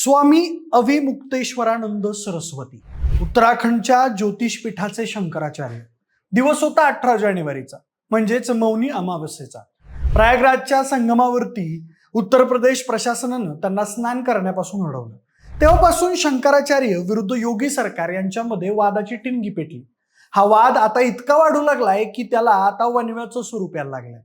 स्वामी अविमुक्तेश्वरानंद सरस्वती उत्तराखंडच्या ज्योतिषपीठाचे शंकराचार्य। दिवस होता 18 जानेवारीचा, म्हणजेच मौनी अमावस्येचा। प्रयागराजच्या संगमावरती उत्तर प्रदेश प्रशासनानं त्यांना स्नान करण्यापासून अडवलं। तेव्हापासून शंकराचार्य विरुद्ध योगी सरकार यांच्यामध्ये वादाची टिंगी पेटली। हा वाद आता इतका वाढू लागलाय की त्याला आता वणव्याचं स्वरूप यायला लागलंय।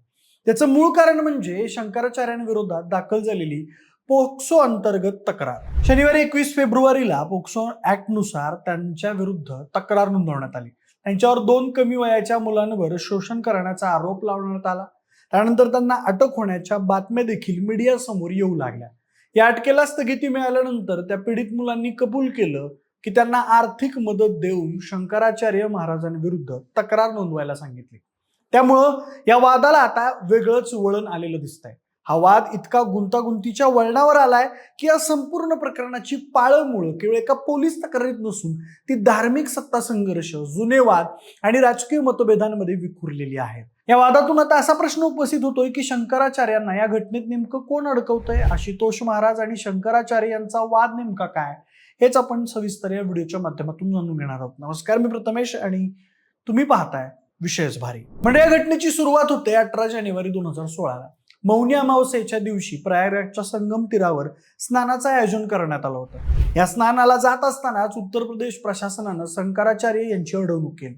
त्याचं मूळ कारण म्हणजे शंकराचार्यांविरोधात दाखल झालेली पोक्सो अंतर्गत तक्रार। शनिवारी 21 फेब्रुवारीला पोक्सो ऍक्ट नुसार त्यांच्या विरुद्ध तक्रार नोंदवण्यात आली। त्यांच्यावर 2 कमी वयाच्या मुलांवर शोषण करण्याचा आरोप लावण्यात आला। त्यानंतर त्यांना अटक होण्याच्या बातम्या देखील मीडिया समोर येऊ लागल्या। या अटकेला स्थगिती मिळाल्यानंतर त्या पीडित मुलांनी कबूल केलं की त्यांना आर्थिक मदत देऊन शंकराचार्य महाराजांविरुद्ध तक्रार नोंदवायला सांगितली। त्यामुळं या वादाला आता वेगळंच वळण आलेलं दिसतंय। हा वाद इतका गुंतागुंतीच्या वळणावर आलाय की या संपूर्ण प्रकरणाची पाळंमुळं केवळ एका पोलीस तक्रारीत नसून ती धार्मिक सत्ता संघर्ष, जुने वाद आणि राजकीय मतभेदांमध्ये विखुरलेली आहे। या वादातून आता असा प्रश्न उपस्थित होतोय की शंकराचार्यांना या घटनेत नेमकं कोण अडकवतंय? आशुतोष महाराज आणि शंकराचार्य यांचा वाद नेमका काय, हेच आपण सविस्तर या व्हिडिओच्या माध्यमातून जाणून घेणार आहोत। नमस्कार, मी प्रथमेश आणि तुम्ही पाहताय विशेष भारी। म्हणजे या घटनेची सुरुवात होते 18 जानेवारी 2016ला। मौनी अमावस्येच्या दिवशी प्रयागराजच्या संगम तीरावर स्नानाचं आयोजन करण्यात आलं होतं। या स्नानाला जात असतानाच उत्तर प्रदेश प्रशासनानं शंकराचार्य यांची अडवणूक केली।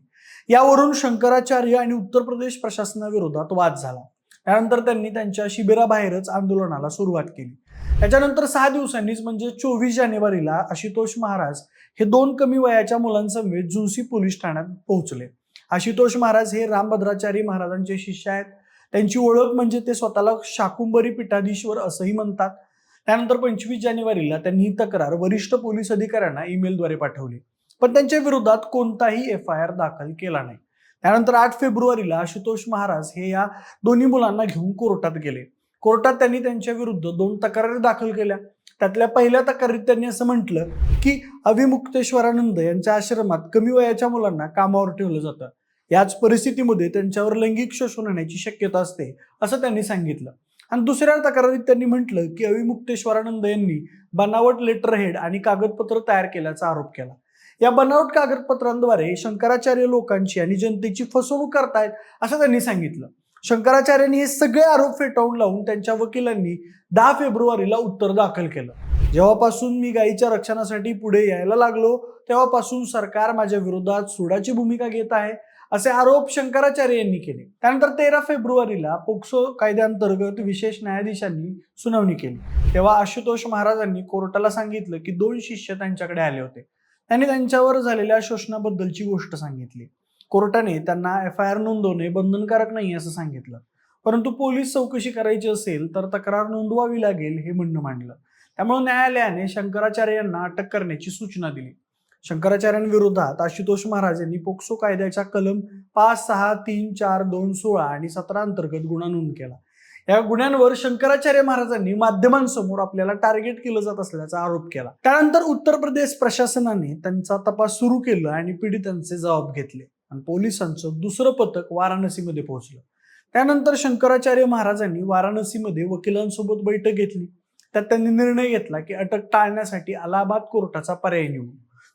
यावरून शंकराचार्य आणि उत्तर प्रदेश प्रशासनाविरोधात वाद झाला। त्यानंतर त्यांनी त्यांच्या शिबिराबाहेरच आंदोलनाला सुरुवात केली। त्याच्यानंतर 6 दिवसांनीच म्हणजे 24 जानेवारीला आशुतोष महाराज हे 2 कमी वयाच्या मुलांसमवेत झुंसी पोलीस ठाण्यात पोहोचले। आशुतोष महाराज हे रामभद्राचारी महाराजांचे शिष्य आहेत। त्यांची ओळख म्हणजे ते स्वतःला शाकुंभरी पीठाधीश्वर असंही म्हणतात। त्यानंतर 25 जानेवारीला त्यांनी ही तक्रार वरिष्ठ पोलीस अधिकाऱ्यांना ईमेलद्वारे पाठवली, पण त्यांच्या विरोधात कोणताही FIR दाखल केला नाही। त्यानंतर 8 फेब्रुवारीला आशुतोष महाराज हे या दोन्ही मुलांना घेऊन कोर्टात गेले। कोर्टात त्यांनी त्यांच्या विरुद्ध 2 तक्रारी दाखल केल्या। त्यातल्या पहिल्या तक्रारीत त्यांनी असं म्हटलं की अविमुक्तेश्वरानंद यांच्या आश्रमात कमी वयाच्या मुलांना कामावर ठेवलं जातं। याच परिस्थितीमध्ये त्यांच्यावर लैंगिक शोषण होण्याची शक्यता असते असं त्यांनी सांगितलं। आणि दुसऱ्या तक्रारीत त्यांनी म्हटलं की अविमुक्तेश्वरानंद यांनी बनावट लेटर हेड आणि कागदपत्र तयार केल्याचा आरोप केला। या बनावट कागदपत्रांद्वारे शंकराचार्य लोकांची आणि जनतेची फसवणूक करतायत असं त्यांनी सांगितलं। शंकराचार्यांनी हे सगळे आरोप फेटाळून लावून त्यांच्या वकिलांनी 10 फेब्रुवारीला उत्तर दाखल केलं। जेव्हापासून मी गायीच्या रक्षणासाठी पुढे यायला लागलो तेव्हापासून सरकार माझ्या विरोधात सुडाची भूमिका घेत आहे असे आरोप शंकराचार्य यांनी केले। त्यानंतर 13 फेब्रुवारीला पोक्सो कायद्याअंतर्गत विशेष न्यायाधीशांनी सुनावणी केली। तेव्हा आशुतोष महाराजांनी कोर्टाला सांगितलं की 2 शिष्य त्यांच्याकडे आले होते। त्यांनी त्यांच्यावर झालेल्या शोषणाबद्दलची गोष्ट सांगितली। कोर्टाने त्यांना FIR नोंदवणे बंधनकारक नाही असं सांगितलं, परंतु पोलीस चौकशी करायची असेल तर तक्रार नोंदवावी लागेल हे म्हणणं मांडलं। त्यामुळे न्यायालयाने शंकराचार्य यांना अटक करण्याची सूचना दिली। शंकराचार्यांविरोधात आशुतोष महाराज यांनी पोक्सो कायद्याच्या कलम 5, 6, 3, 4, 2, 16 आणि 17 अंतर्गत गुन्हा नोंद केला। या गुन्ह्यांवर शंकराचार्य महाराजांनी माध्यमांसमोर आपल्याला टार्गेट केलं जात असल्याचा आरोप केला। त्यानंतर उत्तर प्रदेश प्रशासनाने त्यांचा तपास सुरू केला आणि पीडितांचे जबाब घेतले आणि पोलिसांचं दुसरं पथक वाराणसीमध्ये पोहोचलं। त्यानंतर शंकराचार्य महाराजांनी वाराणसीमध्ये वकिलांसोबत बैठक घेतली। त्यात त्यांनी निर्णय घेतला की अटक टाळण्यासाठी अलाहाबाद कोर्टाचा पर्याय निवडू।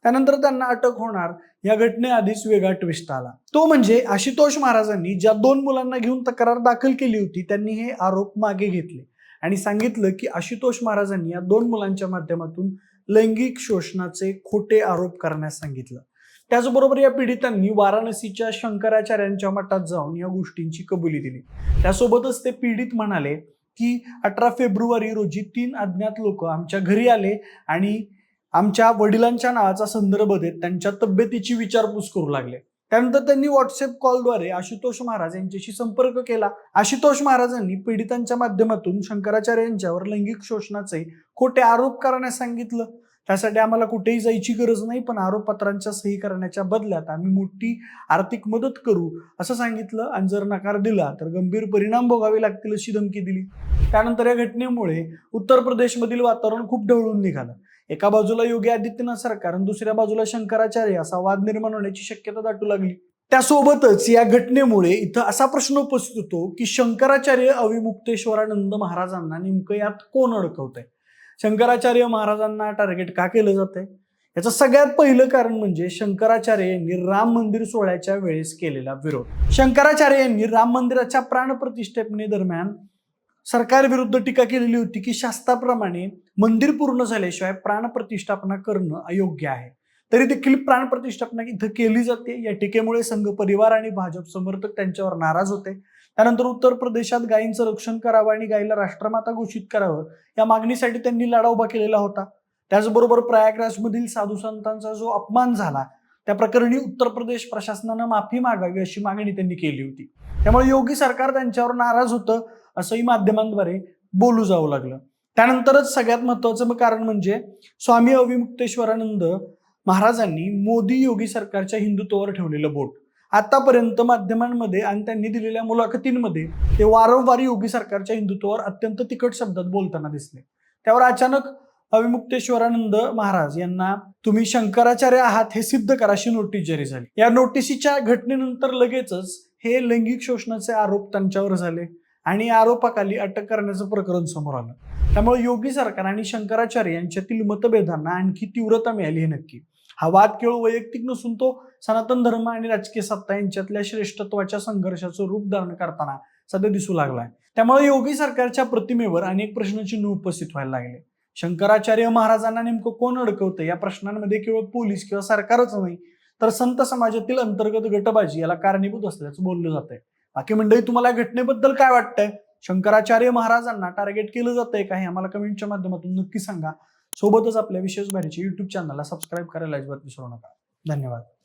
त्यानंतर त्यांना अटक होणार या घटनेआधीच वेगळा ट्विस्ट आला। तो म्हणजे आशुतोष महाराजांनी ज्या 2 मुलांना घेऊन तक्रार दाखल केली होती त्यांनी हे आरोप मागे घेतले आणि सांगितलं की आशुतोष महाराजांनी या 2 मुलांच्या माध्यमातून लैंगिक शोषणाचे खोटे आरोप करण्यास सांगितलं। त्याचबरोबर या पीडितांनी वाराणसीच्या शंकराचार्यांच्या मठात जाऊन या गोष्टींची कबुली दिली। त्यासोबतच ते पीडित म्हणाले की 18 फेब्रुवारी रोजी 3 अज्ञात लोक आमच्या घरी आले आणि आमच्या वडिलांच्या नावाचा संदर्भ देत त्यांच्या तब्येतीची विचारपूस करू लागले। त्यानंतर त्यांनी व्हॉट्सअप कॉलद्वारे आशुतोष महाराज यांच्याशी संपर्क केला। आशुतोष महाराजांनी पीडितांच्या माध्यमातून शंकराचार्य यांच्यावर लैंगिक शोषणाचे खोटे आरोप करण्यास सांगितलं। त्यासाठी आम्हाला कुठेही जायची गरज नाही, पण आरोपपत्रांच्या सही करण्याच्या बदल्यात आम्ही मोठी आर्थिक मदत करू असं सांगितलं आणि जर नकार दिला तर गंभीर परिणाम भोगावे लागतील अशी धमकी दिली। त्यानंतर या घटनेमुळे उत्तर प्रदेशमधील वातावरण खूप ढवळून निघालं। एका बाजूला योगी आदित्यनाथ सरकार आणि दुसऱ्या बाजूला शंकराचार्य असा वाद निर्माण होण्याची शक्यता दाटू लागली। त्यासोबतच या घटनेमुळे इथं असा प्रश्न उपस्थित होतो की शंकराचार्य अविमुक्तेश्वरानंद महाराजांना नेमकं यात कोण अडकवतंय? शंकराचार्य महाराजांना टार्गेट का केलं जातंय? याचं सगळ्यात पहिलं कारण म्हणजे शंकराचार्य यांनी राम मंदिर सोहळ्याच्या वेळेस केलेला विरोध. शंकराचार्य यांनी राम मंदिराच्या प्राणप्रतिष्ठापनेदरम्यान सरकारविरुद्ध टीका केलेली होती की शास्त्राप्रमाणे मंदिर पूर्ण झाल्याशिवाय प्राणप्रतिष्ठापना करणं अयोग्य आहे. तरी देखील प्राणप्रतिष्ठापना इथं केली जाते. या टीकेमुळे संघ परिवार आणि भाजप समर्थक त्यांच्यावर नाराज होते. त्यानंतर उत्तर प्रदेशात गायींचं रक्षण करावं आणि गायीला राष्ट्रमाता घोषित करावं या मागणीसाठी त्यांनी लढा उभा केलेला होता. त्याचबरोबर प्रयागराजमधील साधू संतांचा जो अपमान झाला त्या प्रकरणी उत्तर प्रदेश प्रशासनानं माफी मागावी अशी मागणी त्यांनी केली होती. त्यामुळे योगी सरकार त्यांच्यावर नाराज होतं असंही माध्यमांद्वारे बोलू जावं लागलं. त्यानंतरच सगळ्यात महत्वाचं कारण म्हणजे स्वामी अविमुक्तेश्वरानंद महाराजांनी मोदी योगी सरकारच्या हिंदुत्वावर ठेवलेलं बोट. आतापर्यंत माध्यमांमध्ये आणि त्यांनी दिलेल्या मुलाखतींमध्ये ते वारंवार योगी सरकारच्या हिंदुत्वावर अत्यंत तिखट शब्दात बोलताना दिसले. त्यावर अचानक अविमुक्तेश्वरानंद महाराज यांना तुम्ही शंकराचार्य आहात हे सिद्ध करा अशी नोटीस जारी झाली. या नोटिसीच्या घटनेनंतर लगेचच हे लैंगिक शोषणाचे आरोप त्यांच्यावर झाले आणि या आरोपाखाली अटक करण्याचं प्रकरण समोर आलं. त्यामुळे योगी सरकार आणि शंकराचार्य यांच्यातील मतभेदांना आणखी तीव्रता मिळाली हे नक्की. हा वाद केवळ वैयक्तिक नसून तो सनातन धर्म आणि राजकीय सत्ता यांच्यातल्या श्रेष्ठत्वाच्या संघर्षाचं रूप धारण करताना सध्या दिसू लागलाय. त्यामुळे योगी सरकारच्या प्रतिमेवर अनेक प्रश्नचिन्ह उपस्थित व्हायला लागले. शंकराचार्य महाराजांना नेमकं कोण अडकवतं या प्रश्नांमध्ये केवळ पोलीस किंवा सरकारच नाही तर संत समाजातील अंतर्गत गटबाजी याला कारणीभूत असल्याचं बोललं जातंय. बाकी मंडळी, तुम्हाला या घटनेबद्दल काय वाटतंय? शंकराचार्य महाराजांना टार्गेट केलं जातंय का हे आम्हाला कमेंटच्या माध्यमातून नक्की सांगा. सोबतच आपल्या विशेष भारीच्या YouTube चॅनलला सबस्क्राईब करायला अजिबात विसरू नका. धन्यवाद.